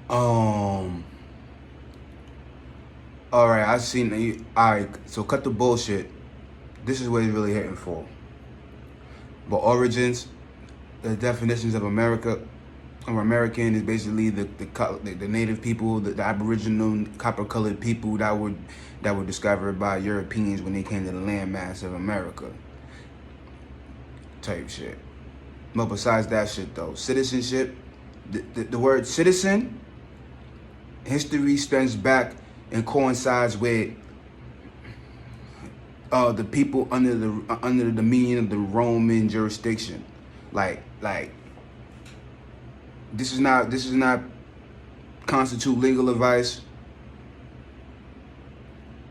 Um. All right, I seen the. All right, so cut the bullshit. This is what he's really hitting for. But origins, the definitions of America, or American is basically the native people, the Aboriginal copper-colored people that were discovered by Europeans when they came to the landmass of America. Type shit. But besides that shit though, citizenship, the word citizen, history stems back and coincides with the people under the dominion of the Roman jurisdiction. Like this is not constitute legal advice.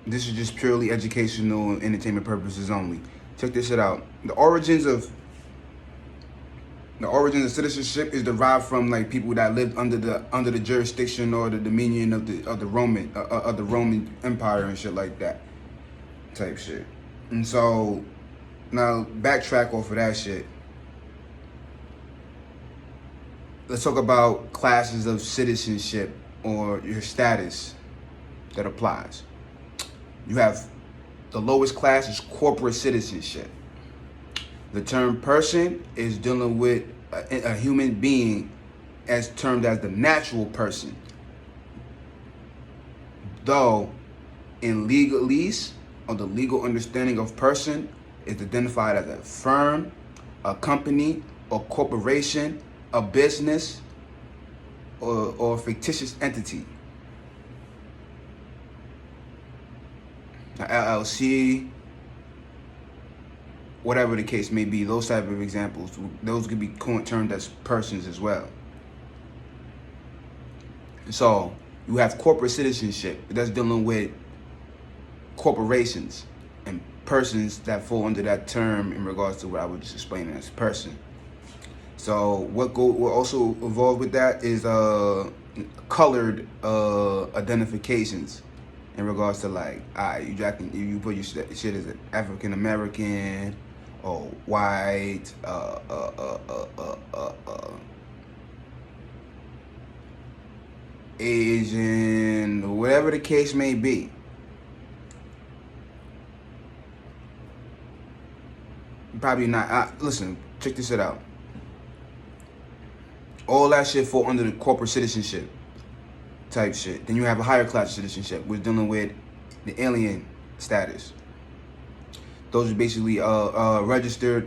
This is just purely educational and entertainment purposes only. Check this shit out. The origins of citizenship is derived from like people that lived under the jurisdiction or the dominion of the Roman Empire and shit like that. Type shit. And so now backtrack off of that shit. Let's talk about classes of citizenship or your status that applies. You have the lowest class is corporate citizenship. The term person is dealing with a human being as termed as the natural person. Though in legalese, or the legal understanding of person, is identified as a firm, a company, or corporation, a business, or a fictitious entity. An LLC, whatever the case may be, those type of examples, those could be termed as persons as well. So you have corporate citizenship that's dealing with corporations and persons that fall under that term in regards to what I was just explaining as person. So what also involved with that is colored identifications in regards to like, you put your shit as African American or white, Asian, whatever the case may be. Probably not. Listen, check this shit out. All that shit fall under the corporate citizenship type shit. Then you have a higher class citizenship, which is dealing with the alien status. Those are basically registered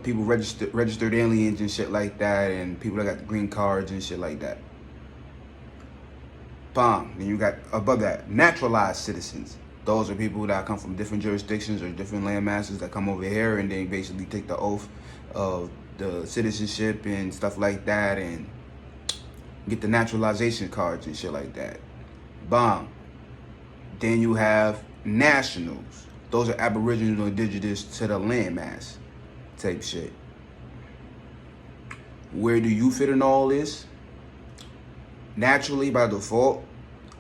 people, registered aliens and shit like that, and people that got the green cards and shit like that. Bam. Then you got above that naturalized citizens. Those are people that come from different jurisdictions or different land masses that come over here and they basically take the oath of the citizenship and stuff like that and get the naturalization cards and shit like that. Bam. Then you have nationals. Those are Aboriginal or indigenous to the landmass type shit. Where do you fit in all this? Naturally, by default,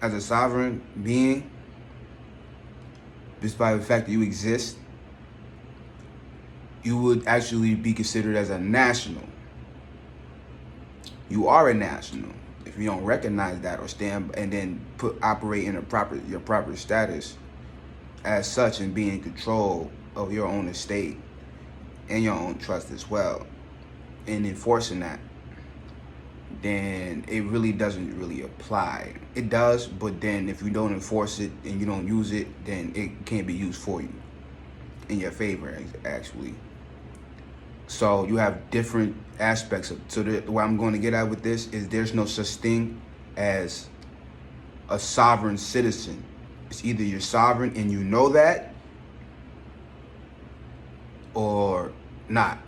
as a sovereign being, just by the fact that you exist, you would actually be considered as a national. You are a national. If you don't recognize that or stand and then operate in your proper status as such and be in control of your own estate and your own trust as well, and enforcing that, then it really doesn't really apply. It does, but then if you don't enforce it and you don't use it, then it can't be used for you in your favor, actually. So you have different aspects of. So what I'm going to get at with this is there's no such thing as a sovereign citizen. It's either you're sovereign and you know that, or not.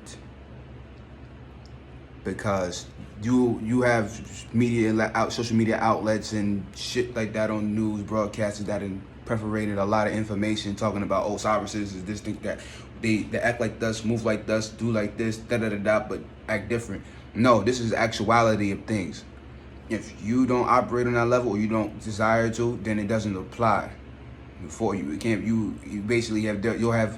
Because you have social media outlets and shit like that on news broadcasters that perforated a lot of information talking about, oh, sovereign citizens, this thing that they act like this, move like this, do like this, but act different. No, this is the actuality of things. If you don't operate on that level or you don't desire to, then it doesn't apply for you. It can't. You basically you'll have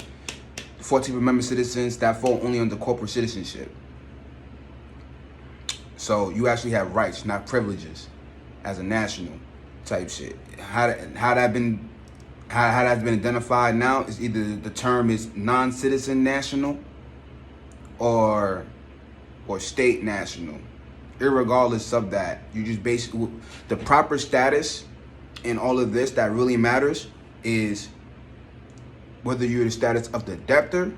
14th Amendment citizens that fall only under corporate citizenship. So you actually have rights, not privileges. as a national type shit. How that's been identified now is either the term is non-citizen national or state national. Irregardless of that, you just basically, the proper status in all of this that really matters is whether you're in the status of the debtor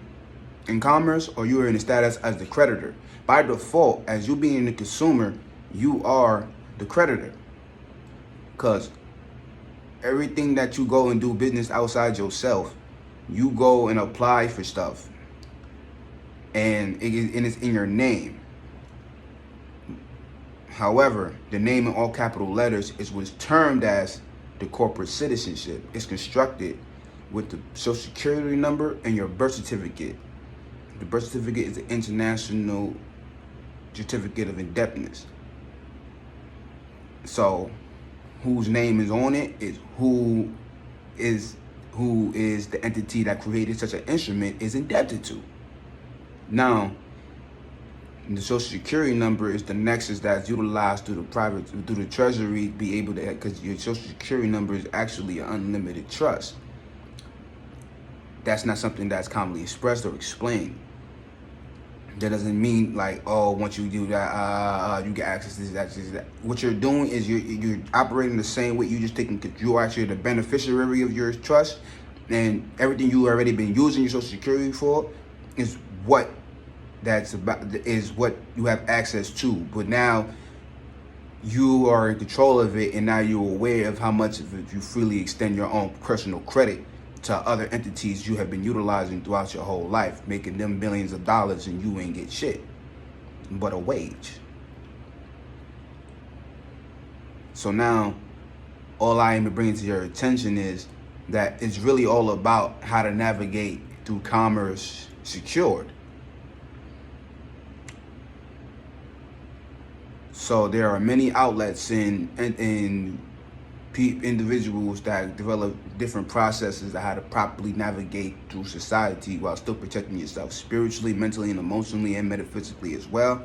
in commerce or you are in the status as the creditor. By default, as you being the consumer, you are the creditor, because everything that you go and do business outside yourself, you go and apply for stuff, and it's in your name. However, the name in all capital letters is what's termed as the corporate citizenship. It's constructed with the social security number and your birth certificate. The birth certificate is the international certificate of indebtedness. So whose name is on it is who is the entity that created such an instrument is indebted to. Now, the social security number is the nexus that's utilized through the treasury, be able to, because your social security number is actually an unlimited trust. That's not something that's commonly expressed or explained. That doesn't mean like, oh, once you do that, you get access to that. What you're doing is you're operating the same way. You're actually the beneficiary of your trust, and everything you already been using your social security for is what you have access to. But now you are in control of it, and now you're aware of how much of it you freely extend your own personal credit to other entities you have been utilizing throughout your whole life, making them billions of dollars, and you ain't get shit but a wage. So now all I am bringing to your attention is that it's really all about how to navigate through commerce secured. So there are many outlets in individuals that develop different processes of how to properly navigate through society while still protecting yourself spiritually, mentally, and emotionally, and metaphysically as well.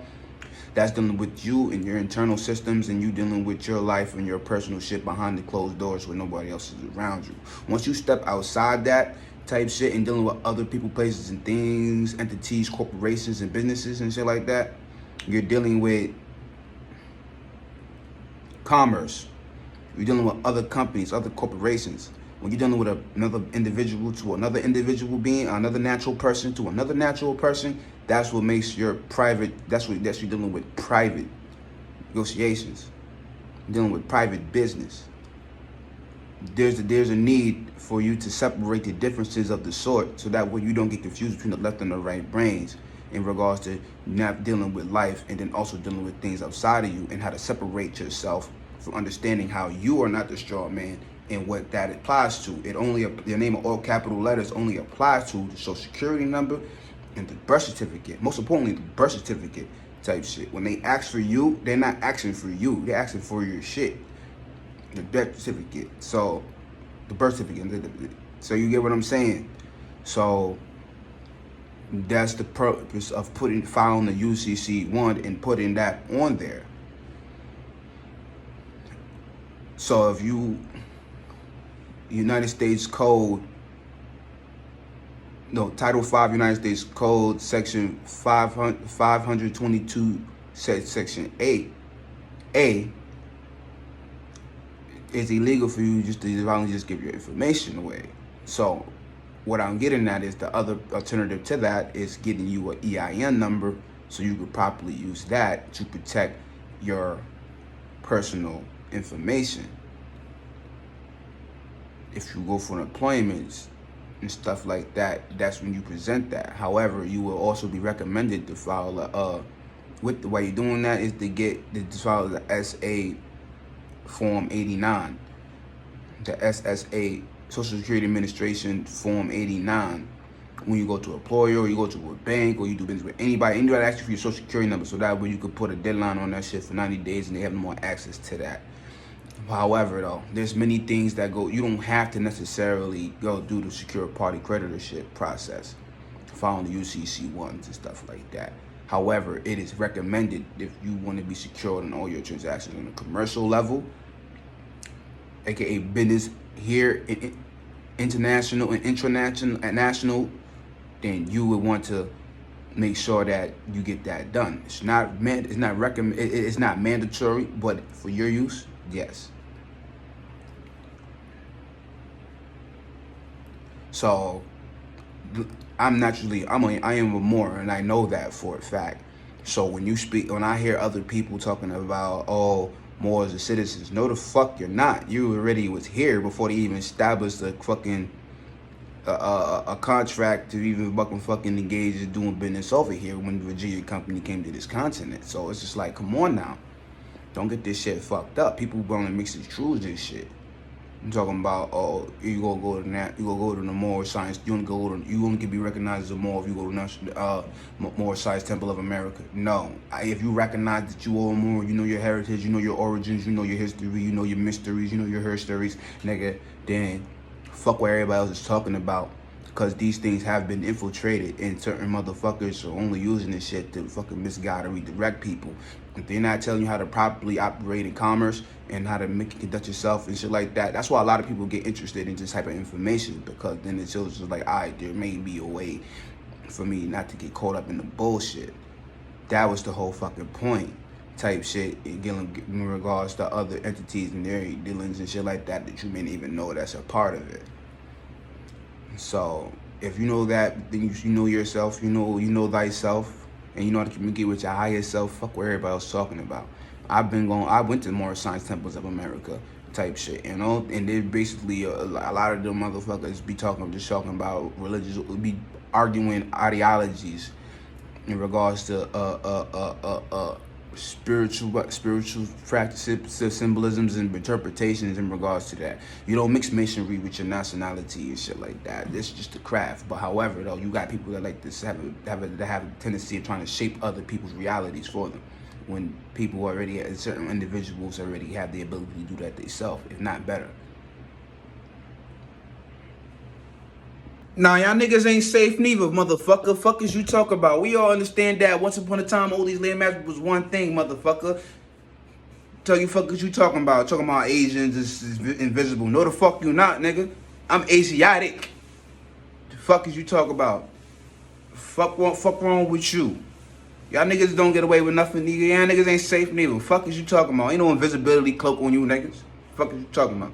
That's dealing with you and your internal systems, and you dealing with your life and your personal shit behind the closed doors where nobody else is around you. Once you step outside that type shit and dealing with other people, places, and things, entities, corporations, and businesses and shit like that, you're dealing with commerce. You're dealing with other companies, other corporations. When you're dealing with another individual to another individual being, another natural person to another natural person, that's what makes your private, that's you're dealing with private negotiations. You're dealing with private business. There's a need for you to separate the differences of the sort, so that way you don't get confused between the left and the right brains in regards to not dealing with life, and then also dealing with things outside of you, and how to separate yourself from understanding how you are not the straw man and what that applies to. The name of all capital letters only applies to the social security number and the birth certificate. Most importantly, the birth certificate type shit. When they ask for you, they're not asking for you. They're asking for your shit. The birth certificate. So, the birth certificate. So you get what I'm saying? So, that's the purpose of filing the UCC 1 and putting that on there. So if United States Code, Title 5 United States Code, Section 522, Section 8A, it's illegal for you just to violently just give your information away. So what I'm getting at is the other alternative to that is getting you an EIN number, so you could properly use that to protect your personal information. If you go for employments and stuff like that, that's when you present that. However, you will also be recommended to file with the way you're doing that is to file the SA Form 89, the SSA, Social Security Administration Form 89. When you go to an employer, or you go to a bank, or you do business with anybody asks you for your social security number, so that way you could put a deadline on that shit for 90 days and they have no more access to that. However, though, there's many things that you don't have to necessarily go do the secure party creditorship process, following the UCC 1s and stuff like that. However, it is recommended if you want to be secured in all your transactions on a commercial level, aka business here, international and international and national, then you would want to make sure that you get that done. It's not it's not mandatory, but for your use, yes. So I am a Moor, and I know that for a fact. So when I hear other people talking about, oh, Moors are citizens, no the fuck you're not. You already was here before they even established a fucking a contract to even fucking engage in doing business over here when the Virginia company came to this continent. So it's just like, come on now, don't get this shit fucked up. People gonna mix and choose this shit. I'm talking about, oh, you gonna go to the Moor Science. You gonna be recognized as a Moor if you go to Moor Science Temple of America. No, if you recognize that you are a Moor, you know your heritage, you know your origins, you know your history, you know your mysteries, you know your herstories, nigga. Then fuck what everybody else is talking about, because these things have been infiltrated, and certain motherfuckers are only using this shit to fucking misguide or redirect people. If they're not telling you how to properly operate in commerce and how to conduct yourself and shit like that, that's why a lot of people get interested in this type of information, because then it shows just like, alright, there may be a way for me not to get caught up in the bullshit. That was the whole fucking point type shit in regards to other entities and their dealings and shit like that you may not even know that's a part of it. So if you know that, then you know yourself, you know thyself, and you know how to communicate with your higher self. Fuck what everybody else talking about. I went to more Science Temples of America type shit, you know, and they basically a lot of them motherfuckers be talking about religious, be arguing ideologies in regards to spiritual practices, symbolisms, and interpretations in regards to that. You don't mix masonry with your nationality and shit like that. This is just a craft. But however, though, you got people that like this have a tendency of trying to shape other people's realities for them, when people certain individuals already have the ability to do that themselves, if not better. Nah, y'all niggas ain't safe neither, motherfucker. Fuck is you talk about? We all understand that once upon a time, all these land was one thing, motherfucker. Tell you fuckers you talking about? Talking about Asians is invisible. No, the fuck you not, nigga. I'm Asiatic. The fuck is you talk about? Fuck wrong with you? Y'all niggas don't get away with nothing, nigga. Y'all niggas ain't safe neither. Fuck is you talking about? Ain't no invisibility cloak on you niggas. Fuck is you talking about?